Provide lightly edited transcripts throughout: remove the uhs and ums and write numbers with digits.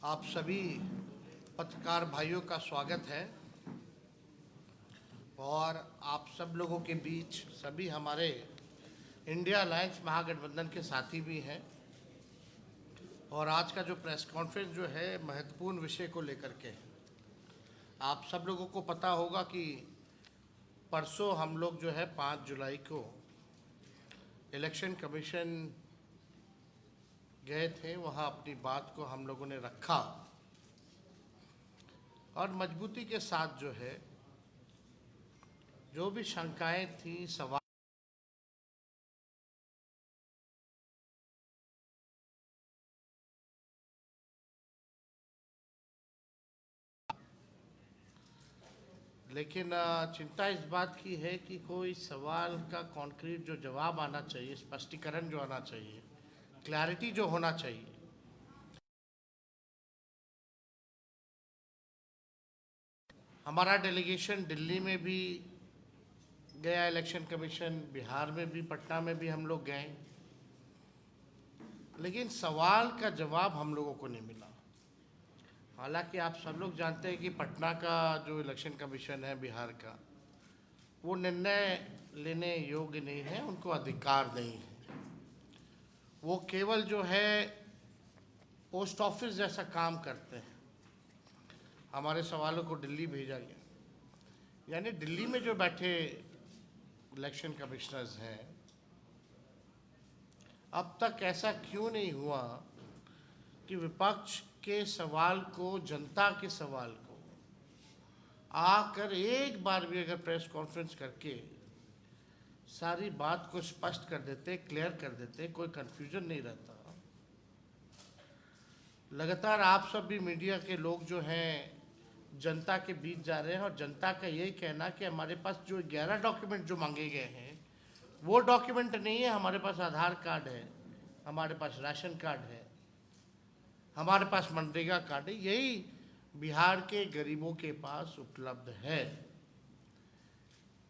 आप सभी पत्रकार भाइयों का स्वागत है और आप सब लोगों के बीच सभी हमारे इंडिया अलायंस महागठबंधन के साथी भी हैं। और आज का जो प्रेस कॉन्फ्रेंस जो है महत्वपूर्ण विषय को लेकर के है। आप सब लोगों को पता होगा कि परसों हम लोग जो है 5 जुलाई को इलेक्शन कमीशन गए थे, वहाँ अपनी बात को हम लोगों ने रखा और मजबूती के साथ जो है जो भी शंकाएं थी, सवाल लेकिन चिंता इस बात की है कि कोई सवाल का कॉन्क्रीट जो जवाब आना चाहिए, स्पष्टीकरण जो आना चाहिए, क्लैरिटी जो होना चाहिए, हमारा डेलीगेशन दिल्ली में भी गया, इलेक्शन कमीशन बिहार में भी, पटना में भी हम लोग गए, लेकिन सवाल का जवाब हम लोगों को नहीं मिला। हालांकि आप सब लोग जानते हैं कि पटना का जो इलेक्शन कमीशन है बिहार का, वो निर्णय लेने योग्य नहीं है, उनको अधिकार नहीं है। वो केवल जो है पोस्ट ऑफिस जैसा काम करते हैं। हमारे सवालों को दिल्ली भेजा गया, यानी दिल्ली में जो बैठे इलेक्शन कमिश्नर्स हैं, अब तक ऐसा क्यों नहीं हुआ कि विपक्ष के सवाल को, जनता के सवाल को आकर एक बार भी अगर प्रेस कॉन्फ्रेंस करके सारी बात को स्पष्ट कर देते, क्लियर कर देते, कोई कंफ्यूजन नहीं रहता। लगातार आप सब भी मीडिया के लोग जो हैं जनता के बीच जा रहे हैं और जनता का यही कहना कि हमारे पास जो 11 डॉक्यूमेंट जो मांगे गए हैं वो डॉक्यूमेंट नहीं है। हमारे पास आधार कार्ड है, हमारे पास राशन कार्ड है, हमारे पास मनरेगा कार्ड है, यही बिहार के गरीबों के पास उपलब्ध है।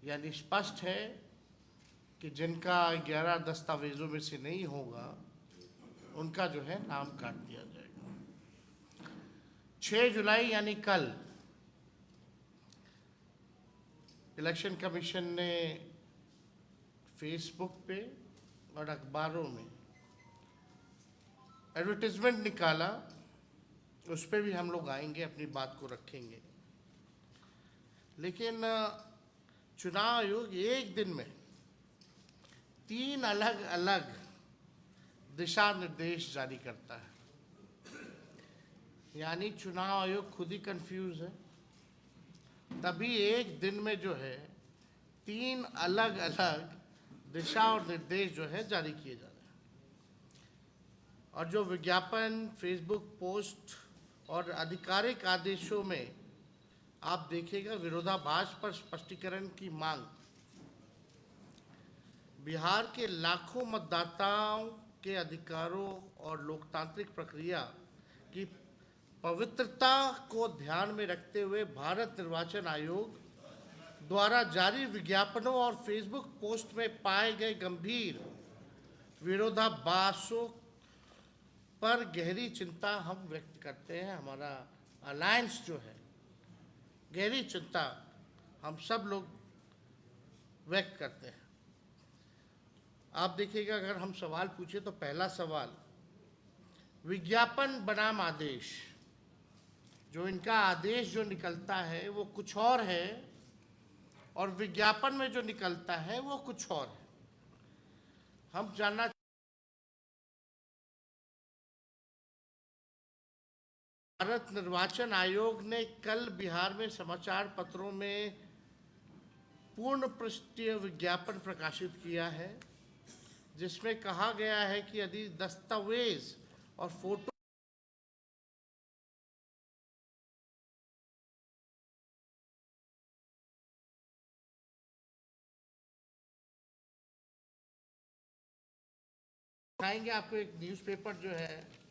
यानी स्पष्ट है कि जिनका 11 दस्तावेजों में से नहीं होगा उनका जो है नाम काट दिया जाएगा। 6 जुलाई यानी कल इलेक्शन कमीशन ने फेसबुक पे और अखबारों में एडवर्टीजमेंट निकाला, उस पर भी हम लोग आएंगे, अपनी बात को रखेंगे। लेकिन चुनाव आयोग एक दिन में 3 अलग अलग दिशा निर्देश जारी करता है। यानी चुनाव आयोग खुद ही कंफ्यूज है, तभी एक दिन में जो है 3 अलग अलग दिशा और निर्देश जो है जारी किए जा रहे हैं। और जो विज्ञापन, फेसबुक पोस्ट और आधिकारिक आदेशों में आप देखिएगा विरोधाभास पर स्पष्टीकरण की मांग बिहार के लाखों मतदाताओं के अधिकारों और लोकतांत्रिक प्रक्रिया की पवित्रता को ध्यान में रखते हुए भारत निर्वाचन आयोग द्वारा जारी विज्ञापनों और फेसबुक पोस्ट में पाए गए गंभीर विरोधाभासों पर गहरी चिंता हम व्यक्त करते हैं। हमारा अलायंस जो है गहरी चिंता हम सब लोग व्यक्त करते हैं। आप देखिएगा अगर हम सवाल पूछे तो पहला सवाल, विज्ञापन बनाम आदेश, जो इनका आदेश जो निकलता है वो कुछ और है और विज्ञापन में जो निकलता है वो कुछ और है। हम जानना भारत निर्वाचन आयोग ने कल बिहार में समाचार पत्रों में पूर्ण पृष्ठीय विज्ञापन प्रकाशित किया है, जिसमें कहा गया है कि यदि दस्तावेज और फोटो दिखाएंगे आपको। एक न्यूज़पेपर जो है,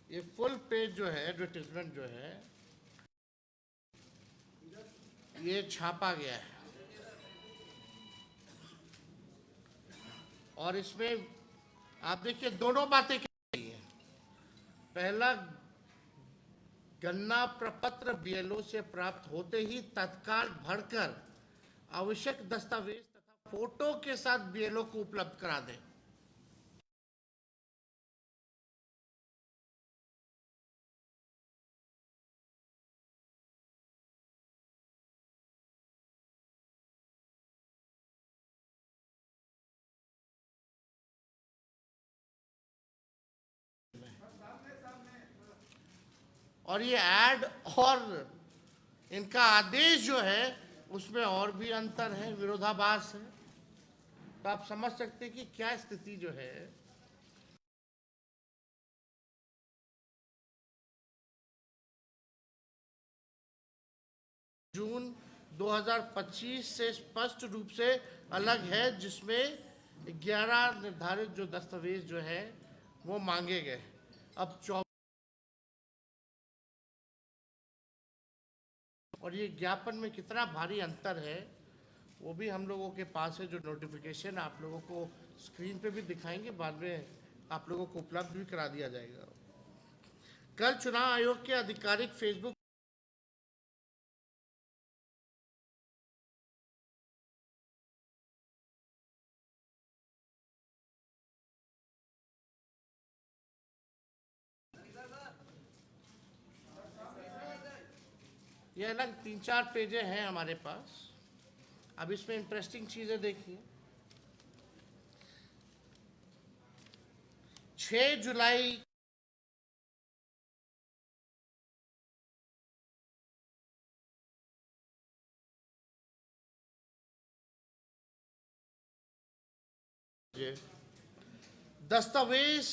ये फुल पेज जो है एडवर्टीजमेंट जो है ये छापा गया है और इसमें आप देखिए दोनों बातें कही पहला गणना प्रपत्र बीएलओ से प्राप्त होते ही तत्काल भरकर आवश्यक दस्तावेज तथा फोटो के साथ बीएलओ को उपलब्ध करा दें। और ये ऐड और इनका आदेश जो है उसमें और भी अंतर है, विरोधाभास है। तो आप समझ सकते हैं कि क्या स्थिति जो है। जून 2025 से स्पष्ट रूप से अलग है, जिसमें 11 निर्धारित जो दस्तावेज जो है वो मांगे गए। अब 24 और ये ज्ञापन में कितना भारी अंतर है वो भी हम लोगों के पास है। जो नोटिफिकेशन आप लोगों को स्क्रीन पे भी दिखाएंगे, बाद में आप लोगों को उपलब्ध भी करा दिया जाएगा। कल चुनाव आयोग के आधिकारिक फेसबुक ये अलग 3-4 पेजें हैं हमारे पास। अब इसमें इंटरेस्टिंग चीजें देखिए। 6 जुलाई दस्तावेज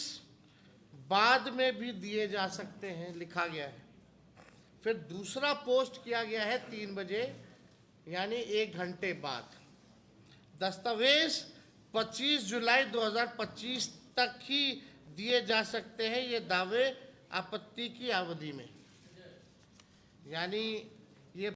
बाद में भी दिए जा सकते हैं, लिखा गया है। फिर दूसरा पोस्ट किया गया है 3 बजे, यानी 1 घंटे बाद। दस्तावेज 25 जुलाई 2025 तक ही दिए जा सकते हैं, ये दावे आपत्ति की अवधि में। यानी ये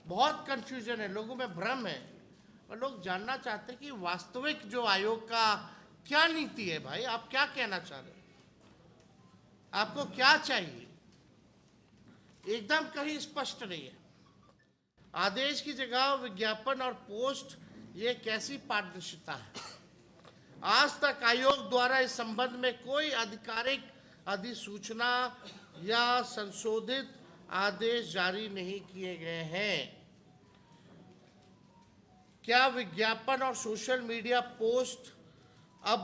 बहुत कंफ्यूजन है, लोगों में भ्रम है और लोग जानना चाहते हैं कि वास्तविक जो आयोग का क्या नीति है। भाई आप क्या कहना चाह रहे हैं, आपको क्या चाहिए? एकदम कहीं स्पष्ट नहीं है। आदेश की जगह विज्ञापन और पोस्ट, ये कैसी पारदर्शिता है? आज तक आयोग द्वारा इस संबंध में कोई आधिकारिक अधिसूचना या संशोधित आदेश जारी नहीं किए गए हैं। क्या विज्ञापन और सोशल मीडिया पोस्ट अब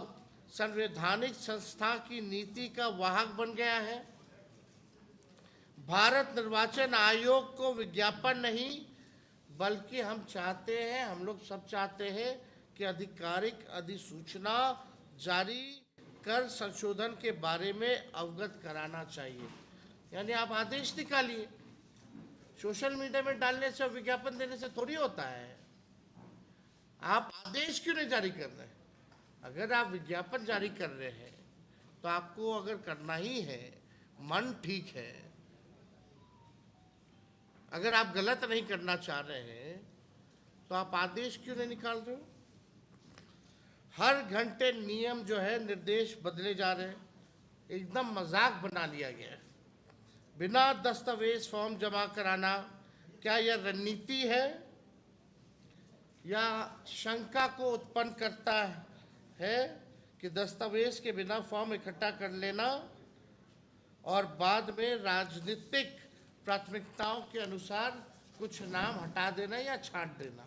संवैधानिक संस्था की नीति का वाहक बन गया है? भारत निर्वाचन आयोग को विज्ञापन नहीं, बल्कि हम चाहते हैं, हम लोग सब चाहते हैं कि आधिकारिक अधिसूचना जारी कर संशोधन के बारे में अवगत कराना चाहिए। यानी आप आदेश निकालिए, सोशल मीडिया में डालने से, विज्ञापन देने से थोड़ी होता है। आप आदेश क्यों नहीं जारी कर रहे हैं? अगर आप विज्ञापन जारी कर रहे हैं तो आपको अगर करना ही है, मन ठीक है, अगर आप गलत नहीं करना चाह रहे हैं तो आप आदेश क्यों नहीं निकाल रहे हो? हर घंटे नियम जो है, निर्देश बदले जा रहे हैं, एकदम मजाक बना लिया गया है। बिना दस्तावेज फॉर्म जमा कराना, क्या यह रणनीति है या शंका को उत्पन्न करता है कि दस्तावेज के बिना फॉर्म इकट्ठा कर लेना और बाद में राजनीतिक प्राथमिकताओं के अनुसार कुछ नाम हटा देना या छांट देना?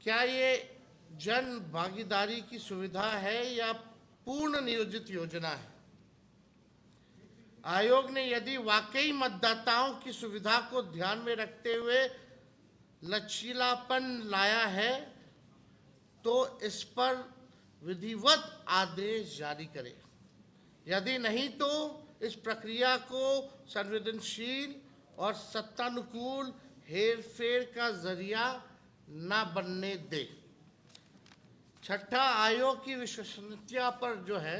क्या ये जन भागीदारी की सुविधा है या पूर्ण नियोजित योजना है? आयोग ने यदि वाकई मतदाताओं की सुविधा को ध्यान में रखते हुए लचीलापन लाया है तो इस पर विधिवत आदेश जारी करे। यदि नहीं तो इस प्रक्रिया को संवेदनशील और सत्तानुकूल हेरफेर का जरिया ना बनने दे। छठा, आयोग की विश्वसनीयता पर जो है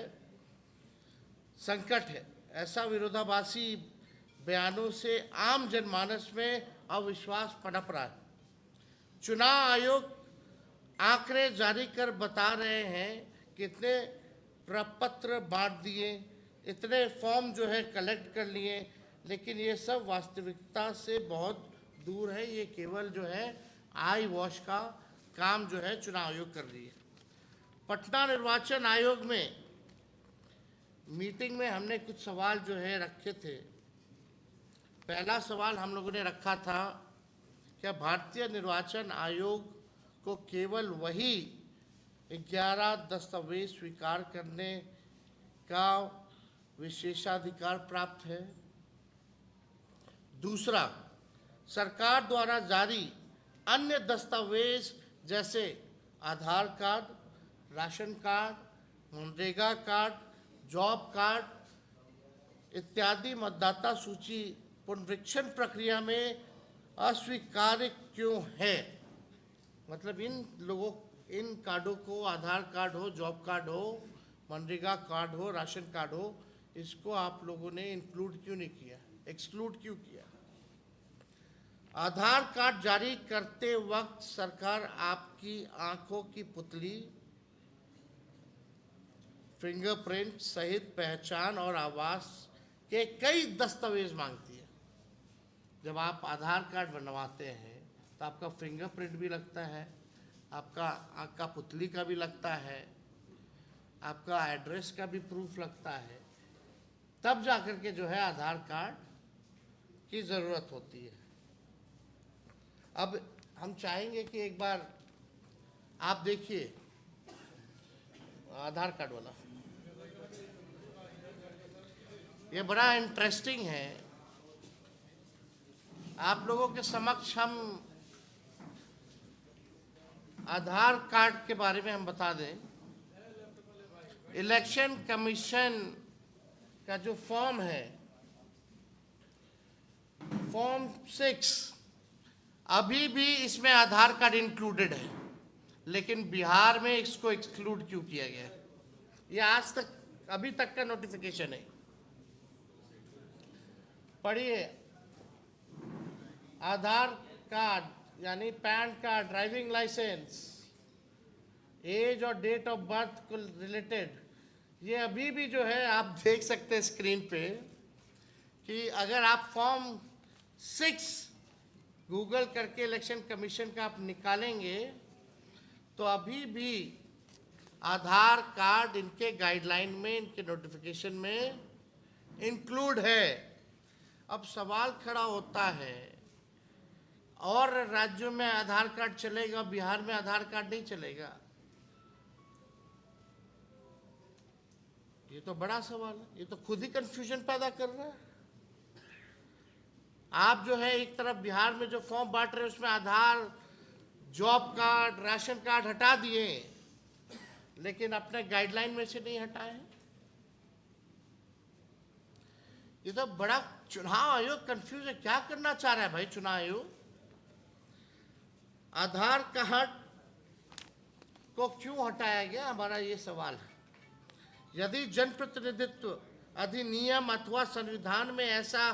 संकट है। ऐसा विरोधाभासी बयानों से आम जनमानस में अविश्वास पनप रहा है। चुनाव आयोग आंकड़े जारी कर बता रहे हैं कि इतने प्रपत्र बांट दिए, इतने फॉर्म जो है कलेक्ट कर लिए, लेकिन ये सब वास्तविकता से बहुत दूर है। ये केवल जो है आई वॉश का काम जो है चुनाव आयोग कर रही है। पटना निर्वाचन आयोग में मीटिंग में हमने कुछ सवाल जो है रखे थे। पहला सवाल हम लोगों ने रखा था, क्या भारतीय निर्वाचन आयोग को केवल वही 11 दस्तावेज स्वीकार करने का विशेषाधिकार प्राप्त है? दूसरा, सरकार द्वारा जारी अन्य दस्तावेज जैसे आधार कार्ड, राशन कार्ड, मनरेगा कार्ड, जॉब कार्ड इत्यादि मतदाता सूची पुनरीक्षण प्रक्रिया में अस्वीकार्य क्यों है? मतलब इन कार्डों को, आधार कार्ड हो, जॉब कार्ड हो, मनरेगा कार्ड हो, राशन कार्ड हो, इसको आप लोगों ने इंक्लूड क्यों नहीं किया, एक्सक्लूड क्यों किया? आधार कार्ड जारी करते वक्त सरकार आपकी आंखों की पुतली, फिंगरप्रिंट सहित पहचान और आवास के कई दस्तावेज मांगती है। जब आप आधार कार्ड बनवाते हैं तो आपका फिंगरप्रिंट भी लगता है, आपका आँख का पुतली का भी लगता है, आपका एड्रेस का भी प्रूफ लगता है, तब जाकर के जो है आधार कार्ड की ज़रूरत होती है। अब हम चाहेंगे कि एक बार आप देखिए आधार कार्ड वाला, ये बड़ा इंटरेस्टिंग है। आप लोगों के समक्ष हम आधार कार्ड के बारे में हम बता दें। इलेक्शन कमीशन का जो फॉर्म है, फॉर्म 6, अभी भी इसमें आधार कार्ड इंक्लूडेड है, लेकिन बिहार में इसको एक्सक्लूड क्यों किया गया है? ये आज तक, अभी तक का नोटिफिकेशन है, पढ़िए। आधार कार्ड यानी PAN card, driving licence, age और डेट ऑफ बर्थ को रिलेटेड, ये अभी भी जो है आप देख सकते हैं स्क्रीन पे कि अगर आप फॉर्म 6 गूगल करके इलेक्शन कमीशन का आप निकालेंगे तो अभी भी आधार कार्ड इनके गाइडलाइन में, इनके नोटिफिकेशन में इंक्लूड है। अब सवाल खड़ा होता है, और राज्यों में आधार कार्ड चलेगा, बिहार में आधार कार्ड नहीं चलेगा? ये तो बड़ा सवाल है, ये तो खुद ही कंफ्यूजन पैदा कर रहा है। आप जो है एक तरफ बिहार में जो फॉर्म बांट रहे हैं उसमें आधार, जॉब कार्ड, राशन कार्ड हटा दिए, लेकिन अपने गाइडलाइन में से नहीं हटाए हैं। ये तो बड़ा, चुनाव आयोग कंफ्यूज है, क्या करना चाह रहा है भाई चुनाव आयोग? आधार कार्ड को क्यों हटाया गया, हमारा ये सवाल है। यदि जनप्रतिनिधित्व अधिनियम अथवा संविधान में ऐसा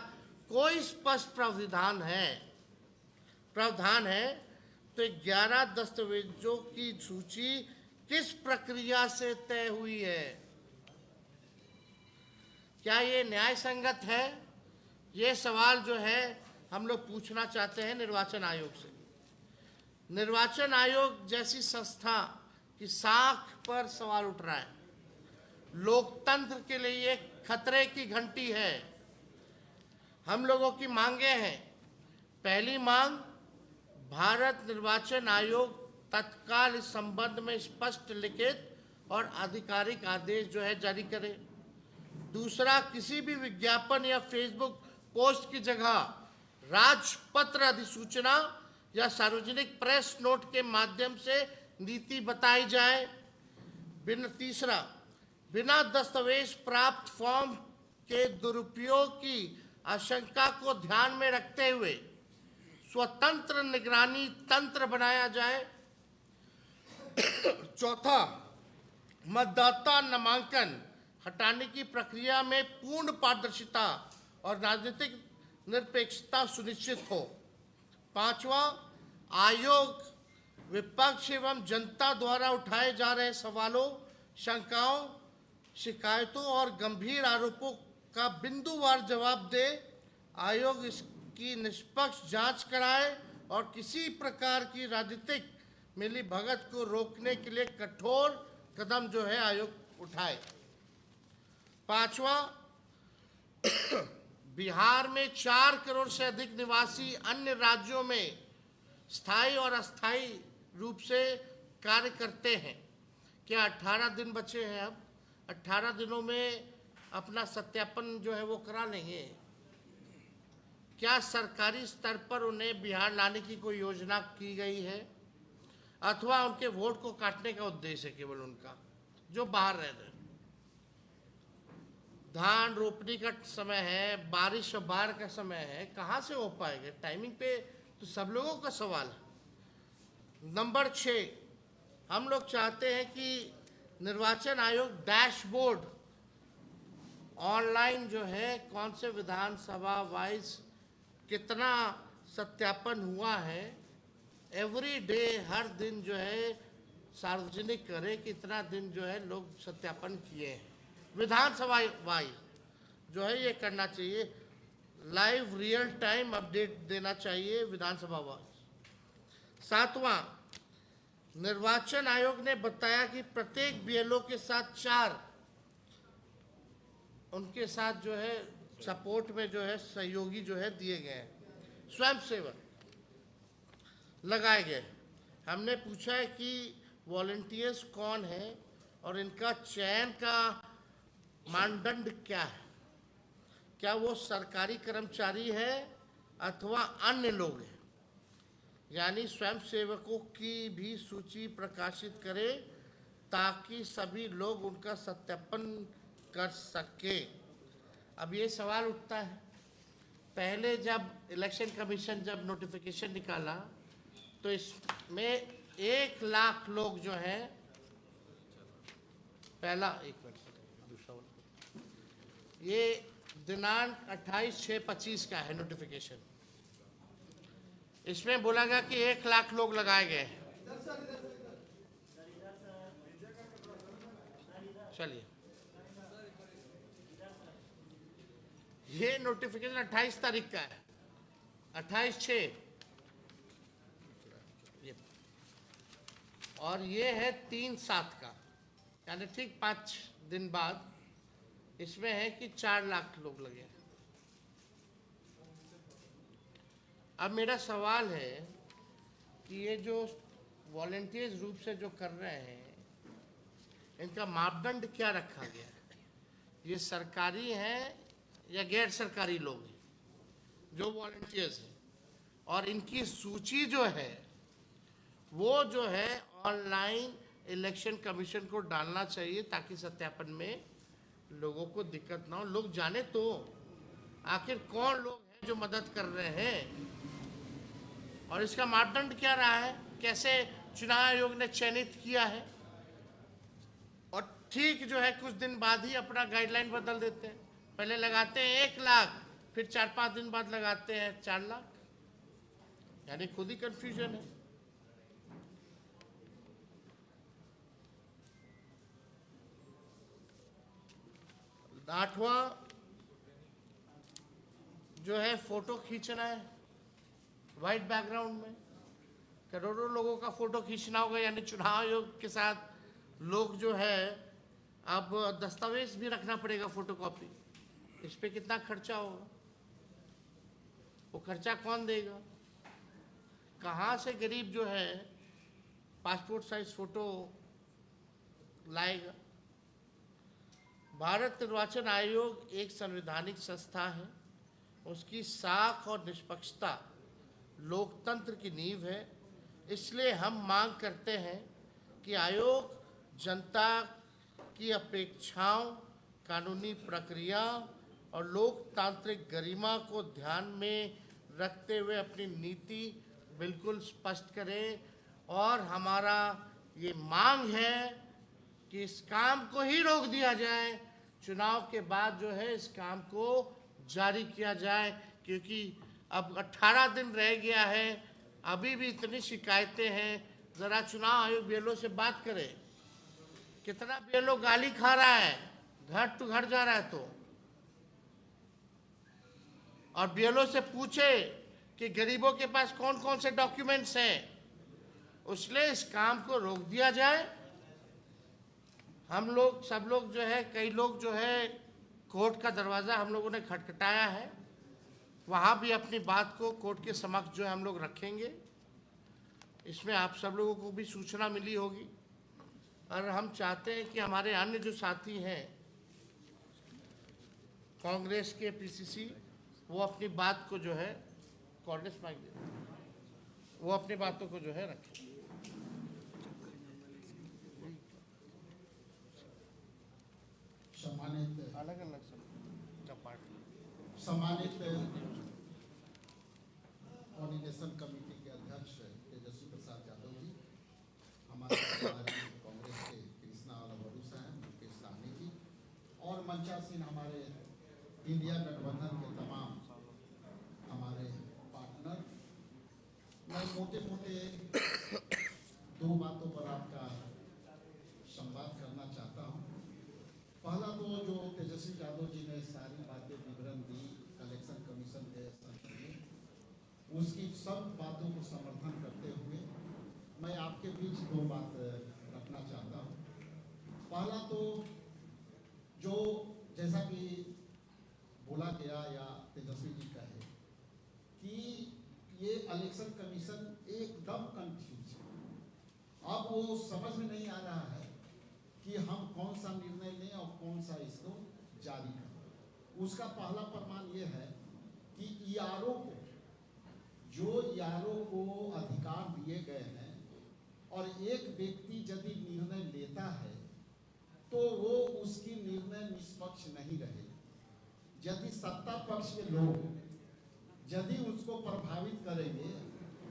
कोई स्पष्ट प्रावधान है तो 11 दस्तावेजों की सूची किस प्रक्रिया से तय हुई है? क्या ये न्याय संगत है? ये सवाल जो है हम लोग पूछना चाहते हैं निर्वाचन आयोग से। निर्वाचन आयोग जैसी संस्था की साख पर सवाल उठ रहा है। लोकतंत्र के लिए ये खतरे की घंटी है। हम लोगों की मांगे हैं। पहली मांग, भारत निर्वाचन आयोग तत्काल इस संबंध में स्पष्ट लिखित और आधिकारिक आदेश जो है जारी करे। दूसरा, किसी भी विज्ञापन या फेसबुक पोस्ट की जगह राजपत्र अधिसूचना या सार्वजनिक प्रेस नोट के माध्यम से नीति बताई जाए। तीसरा, बिना दस्तावेज प्राप्त फॉर्म के दुरुपयोग की आशंका को ध्यान में रखते हुए स्वतंत्र निगरानी तंत्र बनाया जाए। चौथा, मतदाता नामांकन हटाने की प्रक्रिया में पूर्ण पारदर्शिता और राजनीतिक निरपेक्षता सुनिश्चित हो। पांचवा, आयोग विपक्ष एवं जनता द्वारा उठाए जा रहे सवालों, शंकाओं, शिकायतों और गंभीर आरोपों का बिंदुवार जवाब दे, आयोग इसकी निष्पक्ष जांच कराए और किसी प्रकार की राजनीतिक मिलीभगत को रोकने के लिए कठोर कदम जो है आयोग उठाए। पांचवा, बिहार में 4 करोड़ से अधिक निवासी अन्य राज्यों में स्थायी और अस्थायी रूप से कार्य करते हैं। क्या 18 दिन बचे हैं? अब 18 दिनों में अपना सत्यापन जो है वो करा लेंगे? क्या सरकारी स्तर पर उन्हें बिहार लाने की कोई योजना की गई है, अथवा उनके वोट को काटने का उद्देश्य है केवल उनका, जो बाहर रह रहे? धान रोपनी का समय है, बारिश और बाढ़ का समय है, कहाँ से हो पाएगा टाइमिंग पे? तो सब लोगों का सवाल है। नंबर 6, हम लोग चाहते हैं कि निर्वाचन आयोग डैशबोर्ड ऑनलाइन जो है कौन से विधानसभा वाइज कितना सत्यापन हुआ है, एवरी डे, हर दिन जो है सार्वजनिक करे कि इतना दिन जो है लोग सत्यापन किए हैं। विधानसभा वाइज जो है ये करना चाहिए, लाइव रियल टाइम अपडेट देना चाहिए विधानसभा वाइज। 7वां, निर्वाचन आयोग ने बताया कि प्रत्येक बीएलओ के साथ 4 उनके साथ जो है सपोर्ट में जो है सहयोगी जो है दिए गए हैं, स्वयंसेवक लगाए गए। हमने पूछा है कि वॉलंटियर्स कौन है और इनका चयन का मानदंड क्या है, क्या वो सरकारी कर्मचारी है अथवा अन्य लोग हैं? यानी स्वयंसेवकों की भी सूची प्रकाशित करे ताकि सभी लोग उनका सत्यापन कर सके। अब ये सवाल उठता है, पहले जब इलेक्शन कमीशन जब नोटिफिकेशन निकाला तो इसमें 1 लाख लोग जो हैं, पहला दूसरा ये दिनांक 28/6/25 का है नोटिफिकेशन, इसमें बोला गया कि 1 लाख लोग लगाए गए हैं। चलिए, ये नोटिफिकेशन 28 तारीख का है, 28/6, और ये है 3/7 का, यानी ठीक 5 दिन बाद इसमें है कि 4 लाख लोग लगे। अब मेरा सवाल है कि ये जो वॉलंटियर्स रूप से जो कर रहे हैं, इनका मापदंड क्या रखा गया है? ये सरकारी हैं या गैर सरकारी लोग हैं जो वॉलंटियर्स हैं? और इनकी सूची जो है वो जो है ऑनलाइन इलेक्शन कमीशन को डालना चाहिए ताकि सत्यापन में लोगों को दिक्कत ना हो, लोग जाने तो आखिर कौन लोग हैं जो मदद कर रहे हैं और इसका मापदंड क्या रहा है, कैसे चुनाव आयोग ने चयनित किया है। और ठीक जो है कुछ दिन बाद ही अपना गाइडलाइन बदल देते हैं, पहले लगाते हैं 1 लाख, फिर 4-5 दिन बाद लगाते हैं 4 लाख, यानी खुद ही कंफ्यूजन है। आठवां जो है फोटो खींचना है वाइट बैकग्राउंड में, करोड़ों लोगों का फोटो खींचना होगा, यानी चुनाव आयोग के साथ लोग जो है अब दस्तावेज भी रखना पड़ेगा, फोटोकॉपी। इस पे कितना खर्चा होगा, वो खर्चा कौन देगा? कहाँ से गरीब जो है पासपोर्ट साइज फोटो लाएगा? भारत निर्वाचन आयोग एक संवैधानिक संस्था है, उसकी साख और निष्पक्षता लोकतंत्र की नींव है। इसलिए हम मांग करते हैं कि आयोग जनता की अपेक्षाओं, कानूनी प्रक्रिया और लोकतांत्रिक गरिमा को ध्यान में रखते हुए अपनी नीति बिल्कुल स्पष्ट करे। और हमारा ये मांग है कि इस काम को ही रोक दिया जाए, चुनाव के बाद जो है इस काम को जारी किया जाए, क्योंकि अब 18 दिन रह गया है, अभी भी इतनी शिकायतें हैं, जरा चुनाव आयोग बीएलओ से बात करे, कितना बीएलओ गाली खा रहा है, घर टू घर जा रहा है तो, और बीएलओ से पूछे कि गरीबों के पास कौन कौन से डॉक्यूमेंट्स हैं, उसलिए इस काम को रोक दिया जाए। हम लोग सब लोग जो है, कई लोग जो है कोर्ट का दरवाज़ा हम लोगों ने खटखटाया है, वहाँ भी अपनी बात को कोर्ट के समक्ष जो है हम लोग रखेंगे। इसमें आप सब लोगों को भी सूचना मिली होगी, और हम चाहते हैं कि हमारे अन्य जो साथी हैं कांग्रेस के पीसीसी, वो अपनी बात को जो है कांग्रेस माइक वो अपनी बातों को जो है रखें। सम्मानित अलग अलग सब सम्मानित कोऑर्डिनेशन कमेटी के अध्यक्ष तेजस्वी प्रसाद यादव जी, हमारे कांग्रेस के कृष्णा अलवरू साहब, मुकेश सहनी जी, और मंचासीन हमारे इंडिया गठबंधन के तमाम हमारे पार्टनर, मैं मोटे मोटे दो बातों पर आपका संवाद करना चाहता हूँ। पहला तो जो तेजस्वी यादव जी ने सारी बातें विवरण दी इलेक्शन कमीशन के संबंध में, उसकी सब बातों को समर्थन करते हुए मैं आपके बीच दो बात रखना चाहता हूँ। पहला तो जो जैसा कि बोला गया या तेजस्वी जी कहे कि ये इलेक्शन कमीशन एकदम कंफ्यूज है, अब वो समझ में नहीं आ रहा है कि हम कौन सा निर्णय लें और कौन सा इसको जारी करें। उसका पहला प्रमाण ये है कि ईआरओ को अधिकार दिए गए हैं, और एक व्यक्ति यदि निर्णय लेता है तो वो उसकी निर्णय निष्पक्ष नहीं रहे। यदि सत्ता पक्ष के लोग यदि उसको प्रभावित करेंगे,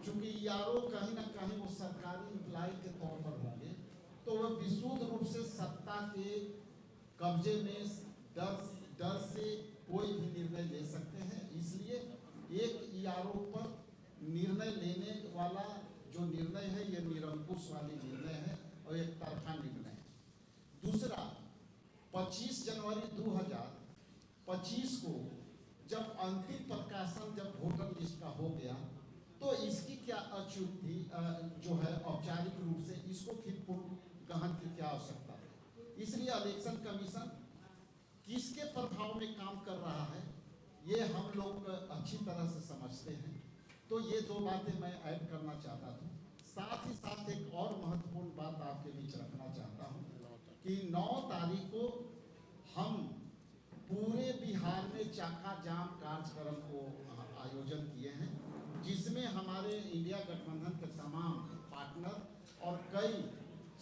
चूंकि ईआरओ कहीं ना कहीं वो सरकारी इम्प्लाई के तौर पर होंगे, तो वह विशुद्ध रूप से सत्ता के कब्जे में डर से कोई भी निर्णय ले सकते हैं। इसलिए एक ईआरओ पर निर्णय लेने वाला जो निर्णय है, ये निरंकुश वाली निर्णय है और एक तरफा निर्णय है। दूसरा, 25 जनवरी 2025 को जब अंतिम प्रकाशन जब वोटर लिस्ट का हो गया, तो इसकी क्या अच्युति जो है औपचारिक रूप से इसको फिर गहन की क्या आवश्यकता है। इसलिए इलेक्शन कमीशन किसके प्रभाव में काम कर रहा है, ये हम लोग अच्छी तरह से समझते हैं। तो ये दो बातें मैं ऐड करना चाहता था। साथ ही साथ एक और महत्वपूर्ण बात आपके बीच रखना चाहता हूँ कि 9 तारीख को हम पूरे बिहार में चाका जाम कार्यक्रम को आयोजन किए हैं, जिसमें हमारे इंडिया गठबंधन के तमाम पार्टनर और कई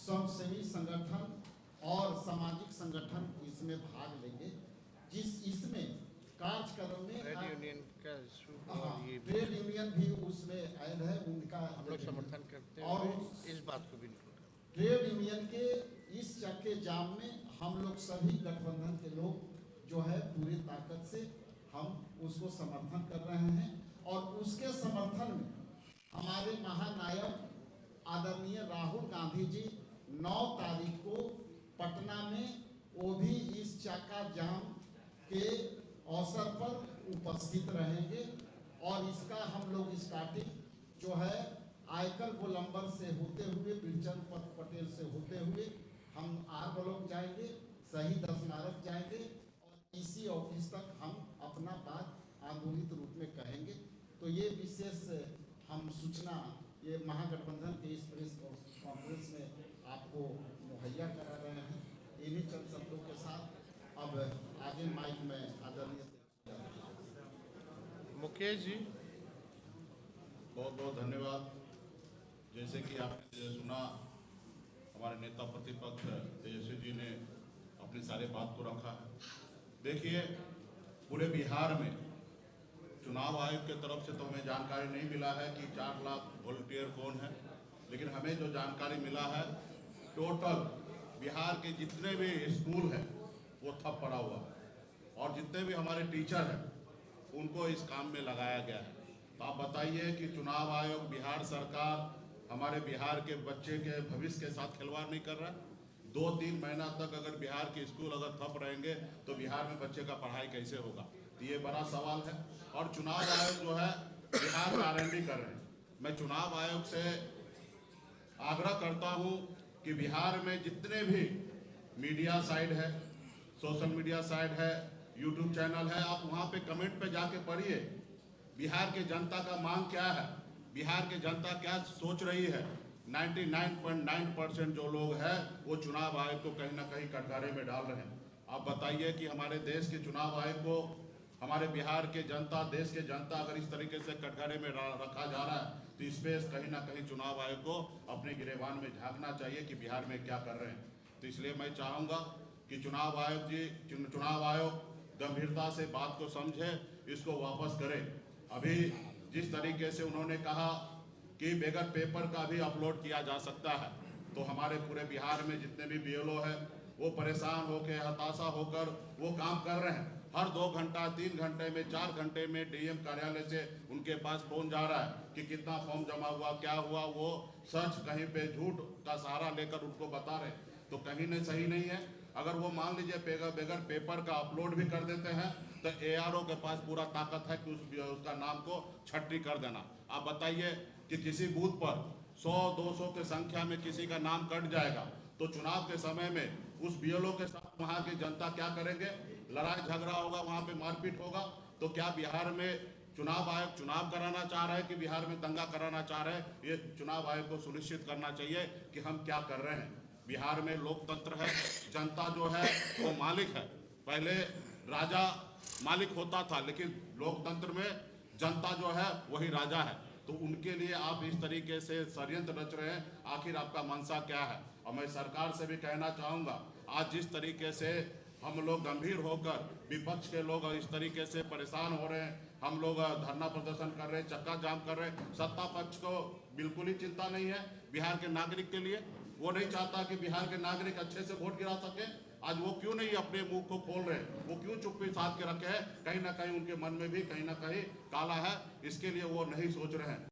स्वयंसेवी संगठन और सामाजिक संगठन इसमें भाग लेंगे। इसमें कार्यक्रम में ट्रेड यूनियन का ट्रेड यूनियन भी उसमें ऐड है, उनका हम लोग समर्थन करते हैं, और इस बात को भी ट्रेड यूनियन के इस चक्के जाम में हम लोग सभी गठबंधन के लोग जो है पूरी ताकत से हम उसको समर्थन कर रहे हैं। और उसके समर्थन में हमारे महानायक आदरणीय राहुल गांधी जी 9 तारीख को पटना में वो भी इस चाका जाम के अवसर पर उपस्थित रहेंगे, और इसका हम लोग स्टार्टिंग जो है आयकर गोलंबर से होते हुए, बिरचंद पटेल से होते हुए हम आर ब्लॉक जाएंगे, शहीद स्मारक जाएंगे, और इसी ऑफिस तक हम अपना बात आंदोलित रूप में कहेंगे। तो ये विशेष हम सूचना ये महागठबंधन के इस प्रेस कॉन्फ्रेंस में आपको मुहैया करा रहे हैं। इन्हीं चंद शब्दों के साथ अब आगे माइक में आदरणीय मुकेश जी। बहुत बहुत धन्यवाद। जैसे कि आपने सुना, हमारे नेता प्रतिपक्ष तेजस्वी जी ने अपनी सारी बात को रखा है। देखिए, पूरे बिहार में चुनाव आयोग के तरफ से तो हमें जानकारी नहीं मिला है कि 4 लाख वॉलंटियर कौन है, लेकिन हमें जो जानकारी मिला है, टोटल बिहार के जितने भी स्कूल हैं वो ठप पड़ा हुआ है, और जितने भी हमारे टीचर हैं उनको इस काम में लगाया गया है। तो आप बताइए कि चुनाव आयोग, बिहार सरकार हमारे बिहार के बच्चे के भविष्य के साथ खिलवाड़ नहीं कर रहा है। 2-3 महीना तक अगर बिहार के स्कूल अगर ठप रहेंगे तो बिहार में बच्चे का पढ़ाई कैसे होगा, तो ये बड़ा सवाल है। और चुनाव आयोग जो है बिहार में R&D कर रहे हैं। मैं चुनाव आयोग से आग्रह करता हूं कि बिहार में जितने भी मीडिया साइट है, सोशल मीडिया साइट है, यूट्यूब चैनल है, आप वहां पे कमेंट पे जाके पढ़िए बिहार के जनता का मांग क्या है, बिहार के जनता क्या सोच रही है। 99.9% जो लोग हैं वो चुनाव आयोग को कहीं ना कहीं कटघरे में डाल रहे हैं। आप बताइए कि हमारे देश के चुनाव आयोग को हमारे बिहार के जनता, देश के जनता अगर इस तरीके से कटघरे में रखा जा रहा है तो इस पर कहीं ना कहीं चुनाव आयोग को अपने गिरेबान में झांकना चाहिए कि बिहार में क्या कर रहे हैं। तो इसलिए मैं चाहूँगा कि चुनाव आयोग गंभीरता से बात को समझे, इसको वापस करे। अभी जिस तरीके से उन्होंने कहा कि बगैर पेपर का भी अपलोड किया जा सकता है, तो हमारे पूरे बिहार में जितने भी BLO है वो परेशान होकर, हताशा होकर वो काम कर रहे हैं। हर 2 घंटा, 3 घंटे में, 4 घंटे में DM कार्यालय से उनके पास फोन जा रहा है कि कितना फॉर्म जमा हुआ, क्या हुआ। वो सच कहीं पे झूठ का सहारा लेकर उनको बता रहे, तो कहीं नहीं सही नहीं है। अगर वो मान लीजिए बगैर पेपर का अपलोड भी कर देते हैं तो ARO के पास पूरा ताकत है कि उसका नाम को छटनी कर देना। आप बताइए कि किसी बूथ पर 100-200 की संख्या में किसी का नाम कट जाएगा तो चुनाव के समय में उस BLO के साथ वहाँ की जनता क्या करेंगे? लड़ाई झगड़ा होगा, वहाँ पे मारपीट होगा। तो क्या बिहार में चुनाव आयोग चुनाव कराना चाह रहे हैं कि बिहार में दंगा कराना चाह रहे हैं? ये चुनाव आयोग को सुनिश्चित करना चाहिए कि हम क्या कर रहे हैं। बिहार में लोकतंत्र है, जनता जो है वो मालिक है। पहले राजा मालिक होता था, लेकिन लोकतंत्र में जनता जो है वही राजा है। तो उनके लिए आप इस तरीके से षड्यंत्र रच रहे हैं, आखिर आपका मंशा क्या है? और मैं सरकार से भी कहना चाहूँगा, आज जिस तरीके से हम लोग गंभीर होकर, विपक्ष के लोग इस तरीके से परेशान हो रहे हैं, हम लोग धरना प्रदर्शन कर रहे हैं, चक्का जाम कर रहे हैं, सत्ता पक्ष को बिल्कुल ही चिंता नहीं है बिहार के नागरिक के लिए। वो नहीं चाहता कि बिहार के नागरिक अच्छे से वोट गिरा सके। आज वो क्यों नहीं अपने मुंह को खोल रहे, वो क्यों चुप्पी साध के रखे हैं? कहीं ना कहीं उनके मन में भी कहीं ना कहीं काला है, इसके लिए वो नहीं सोच रहे हैं।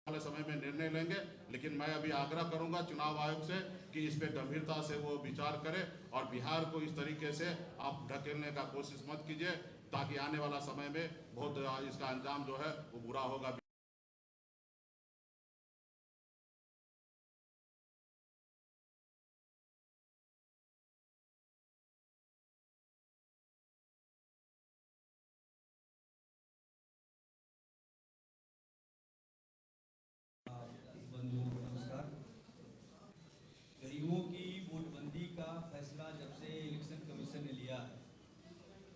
वाले समय में निर्णय लेंगे, लेकिन मैं अभी आग्रह करूंगा चुनाव आयोग से कि इस पे गंभीरता से वो विचार करे और बिहार को इस तरीके से आप ढकेलने का कोशिश मत कीजिए, ताकि आने वाला समय में बहुत इसका अंजाम जो है वो बुरा होगा। गरीबों की वोटबंदी का फैसला जब से इलेक्शन कमीशन ने लिया है,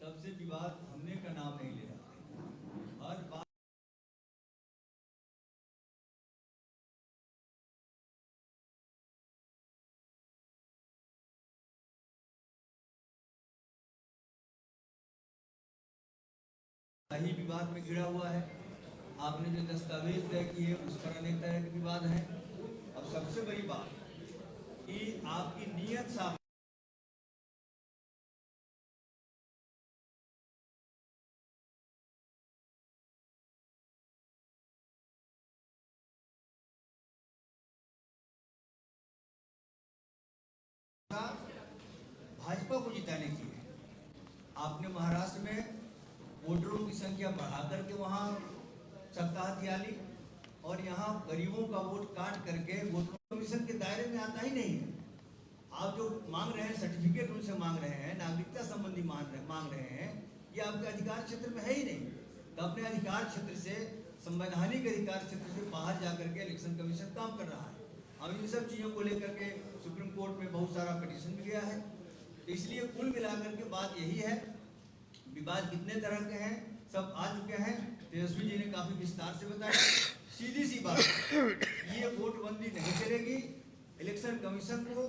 तब से विवाद थमने का नाम नहीं ले रहा। हर बात ही विवाद में घिरा हुआ है। आपने जो दस्तावेज तय किए उस पर अनेक तरह के विवाद हैं। अब सबसे बड़ी बात कि आपकी नीयत साफ भाजपा को जिताने की है। आपने महाराष्ट्र में वोटरों की संख्या बढ़ाकर के वहाँ सत्ता हथियाली और यहाँ गरीबों का वोट काट करके वोटरों कमीशन के दायरे में आता ही नहीं है। आप जो मांग रहे हैं, सर्टिफिकेट उनसे मांग रहे हैं, नागरिकता संबंधी मांग रहे हैं, ये आपके अधिकार क्षेत्र में है ही नहीं। तो अपने अधिकार क्षेत्र से, संवैधानिक अधिकार क्षेत्र से बाहर जाकर के इलेक्शन कमीशन काम कर रहा है। अब इन सब चीज़ों को लेकर के सुप्रीम कोर्ट में बहुत सारा पिटीशन भी गया है। तो इसलिए कुल मिलाकर के बात यही है, विवाद कितने तरह के हैं सब आ चुके हैं। तेजस्वी जी ने काफी विस्तार से बताया। सीधी सी बात, ये वोटबंदी नहीं चलेगी। इलेक्शन कमीशन को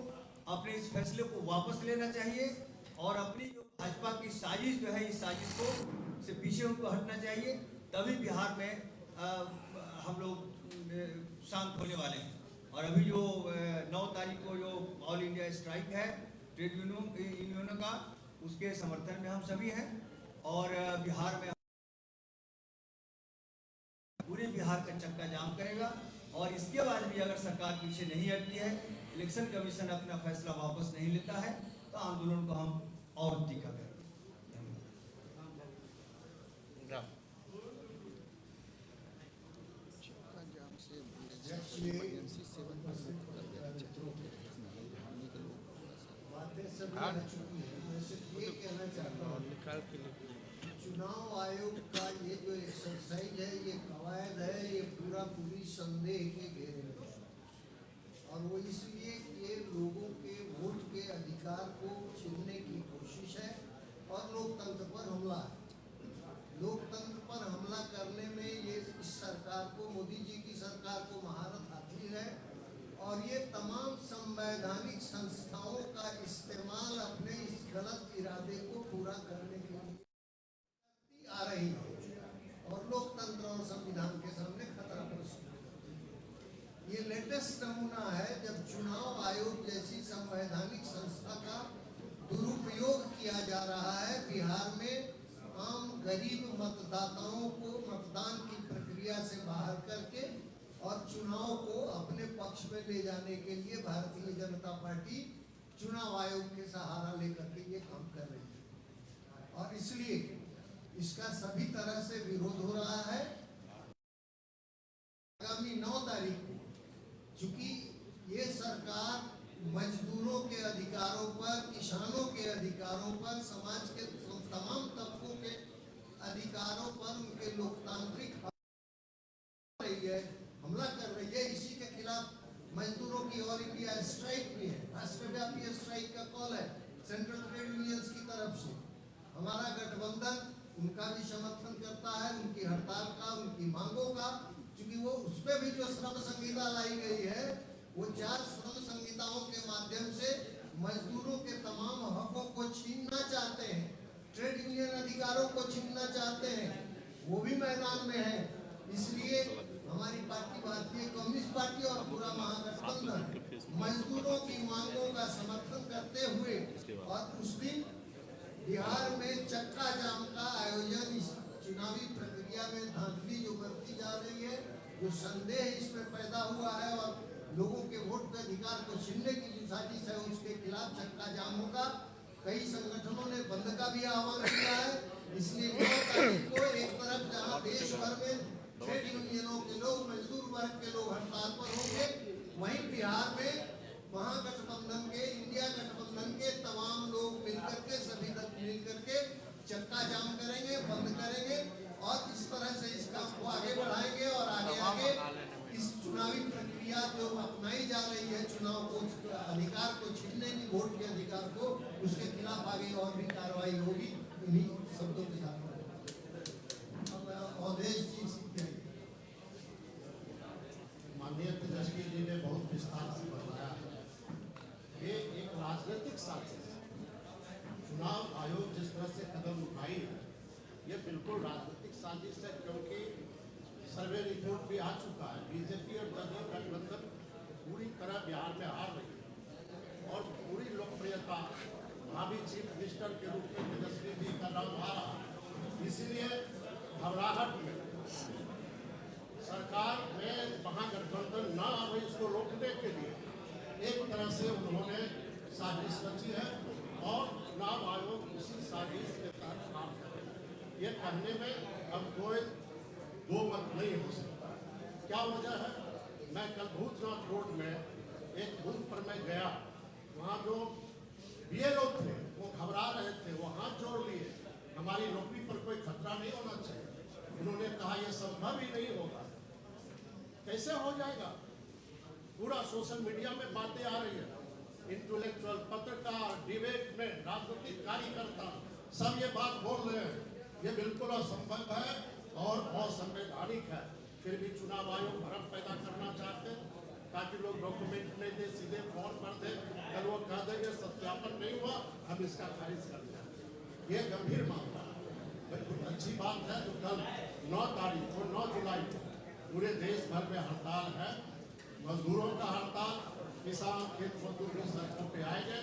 अपने इस फैसले को वापस लेना चाहिए और अपनी जो भाजपा की साजिश जो है, इस साजिश को से पीछे उनको हटना चाहिए। तभी बिहार में हम लोग शांत होने वाले हैं। और अभी जो 9 तारीख को जो ऑल इंडिया स्ट्राइक है ट्रेड यूनियनों का, उसके समर्थन में हम सभी हैं। और बिहार में पूरे बिहार का चक्का जाम करेगा। और इसके बाद भी अगर सरकार पीछे नहीं हटती है, इलेक्शन कमीशन अपना फैसला वापस नहीं लेता है, तो आंदोलन को हम और तीखा करेंगे। बातें सभी रह चुकी हैं। मैं सिर्फ ये कहना चाहता हूँ, निकाल के चुनाव आयोग का ये जो एक्सरसाइज है, ये कवायद है, ये पूरी संदेह के घेरे में है। और वो इसलिए कि ये लोगों के वोट के अधिकार को छीनने की कोशिश है और लोकतंत्र पर हमला है। लोकतंत्र पर हमला करने में ये इस सरकार को, मोदी जी की सरकार को महारत हासिल है। और ये तमाम संवैधानिक संस्थाओं का इस्तेमाल अपने इस गलत इरादे को पूरा करने के लिए आ रही है और लोकतंत्र और संविधान के सामने खतरा प्रस्तुत। ये लेटेस्ट नमूना है जब चुनाव आयोग जैसी संवैधानिक संस्था का दुरुपयोग किया जा रहा है बिहार में आम गरीब मतदाताओं को मतदान की प्रक्रिया से बाहर करके और चुनाव को अपने पक्ष में ले जाने के लिए भारतीय जनता पार्टी चुनाव आयोग के सहारा लेकर के ये काम कर रही है। और इसलिए इसका सभी तरह से विरोध हो रहा है। आगामी 9 तारीख को, चूंकि ये सरकार मजदूरों के अधिकारों पर, किसानों के अधिकारों पर, समाज के तमाम तबकों के अधिकारों पर, उनके लोकतांत्रिक रही है, हमला कर रही है। इसी के खिलाफ मजदूरों की ऑल इंडिया स्ट्राइक भी है, राष्ट्रव्यापी स्ट्राइक का कॉल है सेंट्रल ट्रेड यूनियंस की तरफ से। हमारा गठबंधन उनका भी समर्थन करता है, उनकी हड़ताल का, उनकी मांगों का, क्योंकि वो उस पर भी जो श्रम संहिता लाई गई है, वो 4 श्रम संहिताओं के माध्यम से मजदूरों के तमाम हकों को छीनना चाहते हैं, ट्रेड यूनियन अधिकारों को छीनना चाहते हैं, वो भी मैदान में है। इसलिए हमारी पार्टी, भारतीय कम्युनिस्ट पार्टी और पूरा महागठबंधन मजदूरों की मांगों का समर्थन करते हुए और उस दिन बिहार में चक्का जाम का आयोजन, इस चुनावी प्रक्रिया में धांधली जो बरती जा रही है, जो संदेह इसमें पैदा हुआ है और लोगों के वोट के अधिकार को छीनने की जो साजिश है, उसके खिलाफ चक्का जाम होगा। कई संगठनों ने बंद का भी आह्वान किया है। इसलिए 9 तारीख को एक तरफ जहां देश भर में ट्रेड यूनियनों के लोग, मजदूर वर्ग के लोग हड़ताल पर होंगे, वहीं बिहार में महागठबंधन के, इंडिया गठबंधन के तमाम लोग मिलकर के, सभी दल मिलकर के चक्का जाम करेंगे, बंद करेंगे और इस तरह से इस काम को आगे बढ़ाएंगे। और आगे इस चुनावी प्रक्रिया जो अपनाई जा रही है, चुनाव को, अधिकार को छीनने की, वोट के अधिकार को, उसके खिलाफ आगे और भी कार्रवाई होगी। इन्हीं शब्दों के साथ अवधेश जी माननीय तेजस्वी जी ने बहुत विस्तार से बताया है। ये एक राजनीतिक साजिश है। चुनाव आयोग जिस तरह से कदम उठाई है, ये बिल्कुल राजनीतिक साजिश है, क्योंकि सर्वे रिपोर्ट भी आ चुका है। बीजेपी और जदयू गठबंधन पूरी तरह बिहार में हार रही है और पूरी लोकप्रियता भावी चीफ मिनिस्टर के रूप में तेजस्वी जी का नाम आ रहा है। इसीलिए घबराहट में सरकार में महागठबंधन न आवे, इसको रोकने के लिए एक तरह से उन्होंने साजिश रची है और चुनाव आयोग उसी साजिश के तहत काम करे। ये कहने में अब कोई दो मत नहीं हो सकता। क्या वजह है? मैं कल भूतनाथ रोड में एक बूथ पर मैं गया, वहाँ जो बीएलओ थे वो घबरा रहे थे, वो हाथ जोड़ लिए, हमारी नौकरी पर कोई खतरा नहीं होना चाहिए। उन्होंने कहा यह संभव ही नहीं होगा। कैसे हो जाएगा? पूरा सोशल मीडिया में बातें आ रही है, इंटेलेक्चुअल, पत्रकार, डिबेट में राजनीतिक कार्यकर्ता सब ये बात बोल रहे हैं। ये बिल्कुल असंभव है और असंवैधानिक है। फिर भी चुनाव आयोग भ्रम पैदा करना चाहते हैं ताकि लोग डॉक्यूमेंट नहीं दे, सीधे फॉर्म भर दे, कल वो कह देंगे सत्यापन नहीं हुआ, हम इसका खारिज कर दें। ये गंभीर मामला है। बिल्कुल अच्छी बात है। तो कल 9 तारीख को, 9 जुलाई को पूरे देश भर में हड़ताल है, मजदूरों का हड़ताल, किसान, खेत मजदूर भी सड़कों पे आएंगे।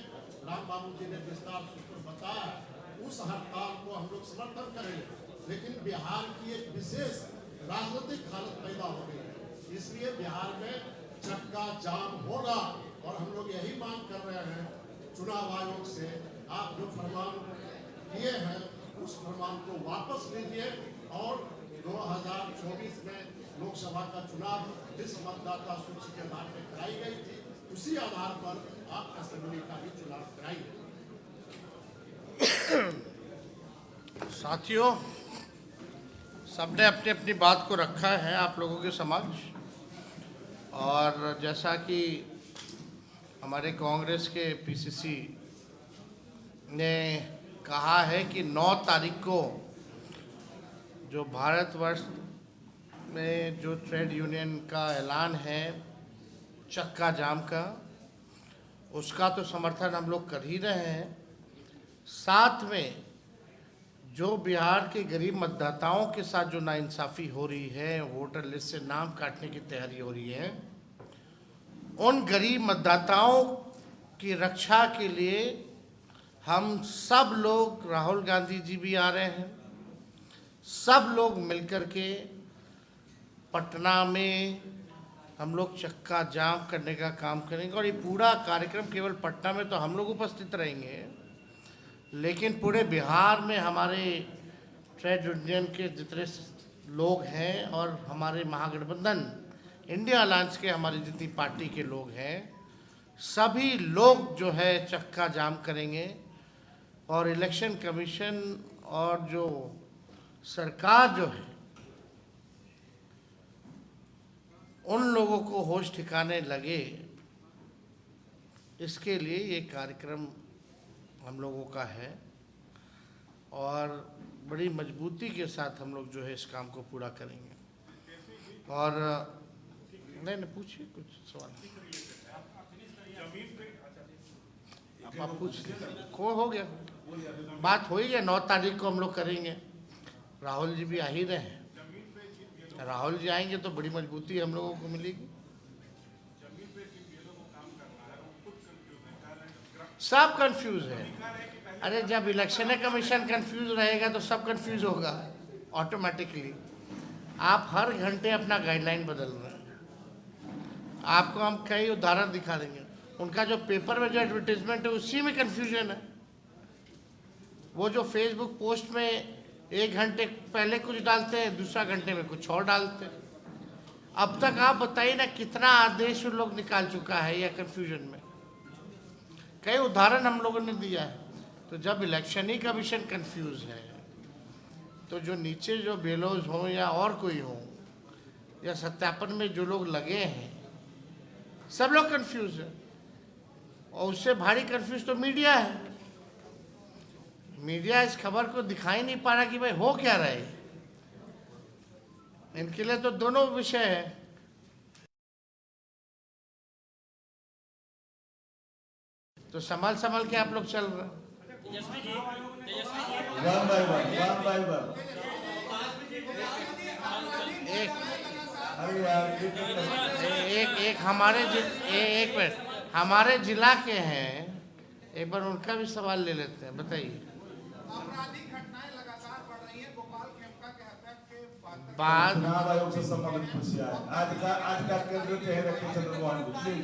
राम बाबू जी ने विस्तार सूत्र बताया, उस हड़ताल को हम लोग समर्थन करेंगे। लेकिन बिहार की एक विशेष राजनीतिक अराजकतांत्रिक हालत पैदा हो गई है। इसलिए बिहार में चक्का जाम होगा और हम लोग यही मांग कर रहे हैं चुनाव आयोग से, आप जो फरमान किए हैं उस फरमान को वापस लीजिए और 2024 में लोकसभा का चुनाव जिस मतदाता सूची के आधार पर कराई गई थी उसी आधार पर आप असेंबली का भी चुनाव कराइए। साथियों, सबने अपनी अपनी बात को रखा है आप लोगों के समक्ष, और जैसा कि हमारे कांग्रेस के पीसीसी ने कहा है कि 9 तारीख को जो भारतवर्ष में जो ट्रेड यूनियन का ऐलान है चक्का जाम का, उसका तो समर्थन हम लोग कर ही रहे हैं। साथ में जो बिहार के गरीब मतदाताओं के साथ जो नाइंसाफ़ी हो रही है, वोटर लिस्ट से नाम काटने की तैयारी हो रही है, उन गरीब मतदाताओं की रक्षा के लिए हम सब लोग, राहुल गांधी जी भी आ रहे हैं, सब लोग मिलकर के पटना में हम लोग चक्का जाम करने का काम करेंगे। और ये पूरा कार्यक्रम केवल पटना में तो हम लोग उपस्थित रहेंगे, लेकिन पूरे बिहार में हमारे ट्रेड यूनियन के जितने लोग हैं और हमारे महागठबंधन इंडिया अलायंस के हमारी जितनी पार्टी के लोग हैं, सभी लोग जो है चक्का जाम करेंगे। और इलेक्शन कमीशन और जो सरकार जो है उन लोगों को होश ठिकाने लगे, इसके लिए ये कार्यक्रम हम लोगों का है और बड़ी मजबूती के साथ हम लोग जो है इस काम को पूरा करेंगे। और नहीं पूछिए कुछ सवाल आप पूछिए, हो गया, बात हो ही गया। 9 तारीख को हम लोग करेंगे, राहुल जी भी आ ही रहे हैं। राहुल जी आएंगे तो बड़ी मजबूती हम लोगों को मिलेगी। सब कंफ्यूज है। अरे जब इलेक्शन कमीशन कंफ्यूज रहेगा तो सब कंफ्यूज होगा ऑटोमेटिकली। आप हर घंटे अपना गाइडलाइन बदल रहे हैं। आपको हम कई उदाहरण दिखा देंगे। उनका जो पेपर में जो एडवर्टीजमेंट है उसी में कंफ्यूजन है। वो जो फेसबुक पोस्ट में 1 घंटे पहले कुछ डालते हैं, दूसरा घंटे में कुछ और डालते हैं। अब तक आप बताइए ना कितना आदेश उन लोग निकाल चुका है या कंफ्यूजन में। कई उदाहरण हम लोगों ने दिया है। तो जब इलेक्शन ही कमीशन कंफ्यूज है तो जो नीचे जो बेलोज हों या और कोई हो या सत्यापन में जो लोग लगे हैं सब लोग कंफ्यूज है। और उससे भारी कंफ्यूज तो मीडिया है। मीडिया इस खबर को दिखाई नहीं पा रहा कि भाई हो क्या रहा है। इनके लिए तो दोनों विषय है। तो संभाल के आप लोग चल रहे हैं। एक हमारे जिला के हैं, एक बार उनका भी सवाल ले लेते हैं। बताइए। आपराधिक घटनाएं लगातार बढ़ रही हैं। गोपाल खेमका के हत्या के बाद चुनाव आयोग से संबंधित पूछिए। आज का केंद्रित यही रखिए चंद्रमोहन जी,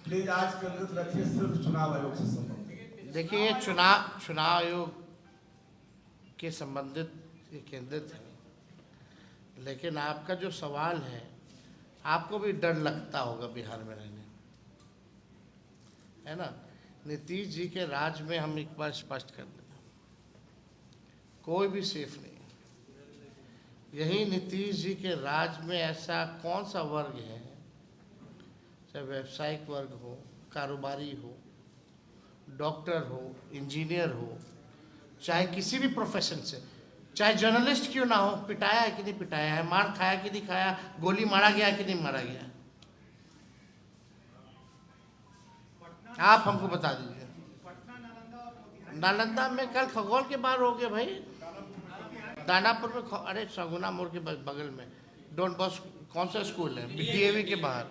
प्लीज आज केंद्रित रखिए सिर्फ चुनाव आयोग से संबंधित। देखिए, चुनाव आयोग के संबंधित ये केंद्रित है, लेकिन आपका जो सवाल है, आपको भी डर लगता होगा बिहार में रहने, है ना। नीतीश जी के राज में हम एक बार स्पष्ट कर दें, कोई भी सेफ नहीं। यही नीतीश जी के राज में ऐसा कौन सा वर्ग है, चाहे व्यावसायिक वर्ग हो, कारोबारी हो, डॉक्टर हो, इंजीनियर हो, चाहे किसी भी प्रोफेशन से, चाहे जर्नलिस्ट क्यों ना हो, पिटाया है कि नहीं पिटाया है, मार खाया कि नहीं खाया, गोली मारा गया कि नहीं मारा गया, आप हमको बता दीजिए। नालंदा में कल खगोल के बाहर हो गया भाई, दानापुर में, अरे सगुना मोड़ के बगल में डॉन बॉस्को कौन सा स्कूल है, डीएवी के बाहर।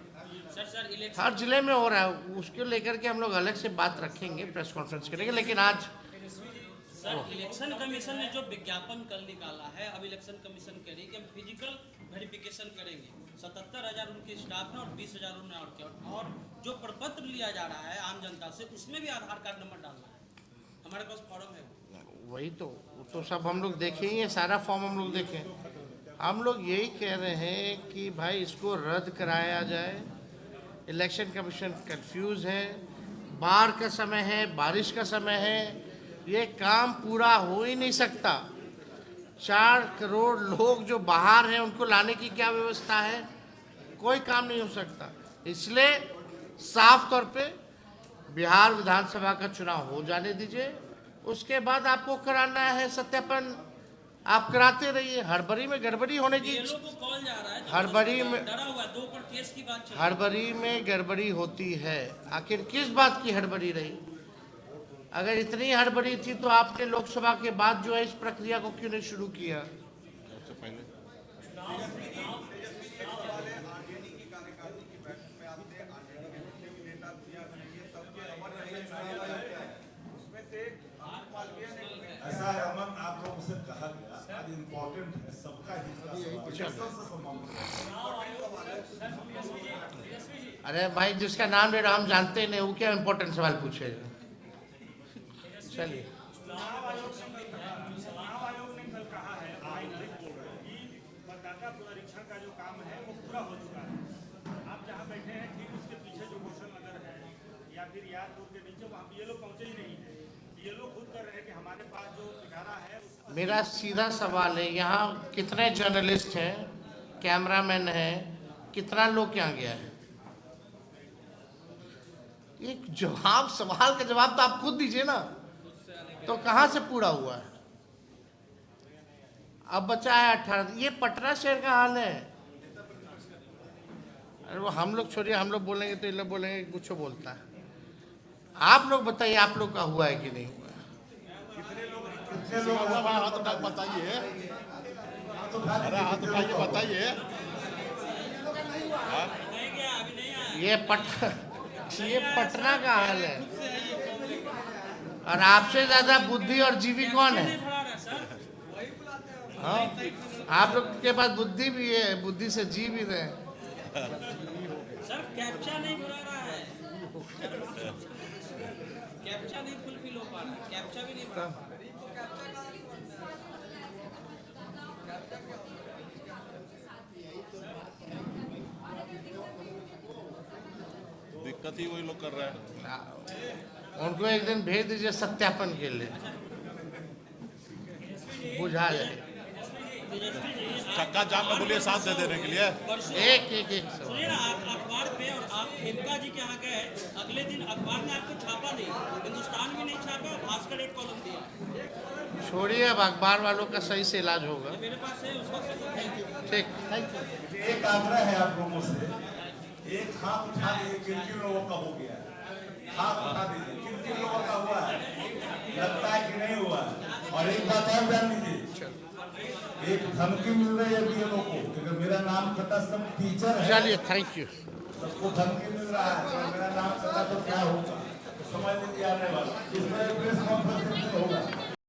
हर जिले में हो रहा है। उसको लेकर के हम लोग अलग से बात रखेंगे, प्रेस कॉन्फ्रेंस करेंगे। लेकिन आज सर, इलेक्शन कमीशन ने जो विज्ञापन कल निकाला है, अब इलेक्शन कमीशन कह रही है कि हम फिजिकल वेरिफिकेशन करेंगे। 77,000 उनके स्टाफ है और 20,000 उन्होंने और क्या, और जो प्रपत्र लिया जा रहा है आम जनता से, उसमें भी आधार कार्ड नंबर डालना है। हमारे पास फॉर्म है वही तो सब हम लोग देखें, ये सारा फॉर्म हम लोग देखें। हम लोग यही कह रहे हैं कि भाई इसको रद्द कराया जाए। इलेक्शन कमीशन कंफ्यूज है, बाढ़ का समय है, बारिश का समय है, ये काम पूरा हो ही नहीं सकता। 4 करोड़ लोग जो बाहर हैं उनको लाने की क्या व्यवस्था है? कोई काम नहीं हो सकता। इसलिए साफ तौर पे बिहार विधानसभा का चुनाव हो जाने दीजिए, उसके बाद आपको कराना है सत्यापन, आप कराते रहिए। हड़बड़ी में गड़बड़ी होने की, BLO को कॉल जा रहा है, तो हड़बड़ी में डरा हुआ है, 2 पर केस की बात चल रही है। हड़बड़ी में गड़बड़ी होती है। आखिर किस बात की हड़बड़ी रही? अगर इतनी हड़बड़ी थी तो आपने लोकसभा के बाद जो है इस प्रक्रिया को क्यों नहीं शुरू किया? सबसे पहले ऐसा है अमन, आप लोगों से कहा गया, आज इम्पोर्टेंट है, सबका हित का सवाल से संबंधित है। अरे भाई, जिसका नाम ले रहा हम जानते ही नहीं, वो क्या इम्पोर्टेंट सवाल पूछेगा? चलिए, चुनाव आयोग ने कल कहा है कि मतदाता पुनरीक्षण का जो काम है वो पूरा हो चुका है। आप जहां बैठे हैं ठीक उसके पीछे जो क्वेश्चन नगर है या फिर याद रोड के नीचे, वहाँ BLO पहुंचे ही नहीं है। BLO खुद कर रहे हैं कि हमारे पास जो इशारा है मेरा सीधा सवाल है, यहाँ कितने जर्नलिस्ट हैं, कैमरामैन हैं, कितना लोग यहाँ गया है? एक जवाब, सवाल का जवाब तो आप खुद दीजिए ना। तो कहाँ से पूरा हुआ है? अब बचा है 18। ये पटना शहर का हाल है। अरे वो हम लोग छोड़िए, हम लोग बोलेंगे तो ये लोग बोलेंगे कि कुछ बोलता है। आप लोग बताइए, आप लोग का हुआ है कि नहीं हुआ है? कितने लोग हाथ उठा बताइए, अरे हाथ उठाइए बताइए। नहीं गया, अभी नहीं आया। ये पटना का हाल है। और आपसे ज्यादा बुद्धि और जीवी कौन है? नहीं भरा रहा सर, हाँ, आप लोग के पास बुद्धि भी है, बुद्धि से जी भी रहे। सर कैप्चा नहीं भरा रहा है, कैप्चा नहीं फुलफिल हो पा रहा है, कैप्चा भी नहीं भरा पा रहा है। दिक्कत ही वही लोग कर रहे हैं। उनको एक दिन भेज दीजिए सत्यापन के लिए, बुझा जाए। चक्का जाम में बोलिए साथ दे देने के लिए। एक सुनिए ना, आप अखबार पे और आप खेमका जी के यहाँ गए, अगले दिन अखबार ने आपको छापा नहीं, हिंदुस्तान भी नहीं छापा, भास्कर एक कॉलम दिया। छोड़िए, अब अखबार वालों का सही से इलाज होगा। मेरे पास है उसका ठीक, थैंक यू। एक आग्रह है आप लोगों से, एक हाथ उठा दीजिए, किन लोगों का हो गया है, हाथ उठा दीजिए, किन लोगों का हुआ है, लगता है कि नहीं हुआ है। और एक बात और जान लीजिए, एक धमकी मिल रही है BLO को, क्योंकि मेरा नाम पता सब टीचर है, चलिए, थैंक यू। सबको धमकी मिल रहा है, तो मेरा नाम पता तो क्या होगा, समझ लीजिए आने वाला, इसमें प्रेस कॉन्फ्रेंस होगा।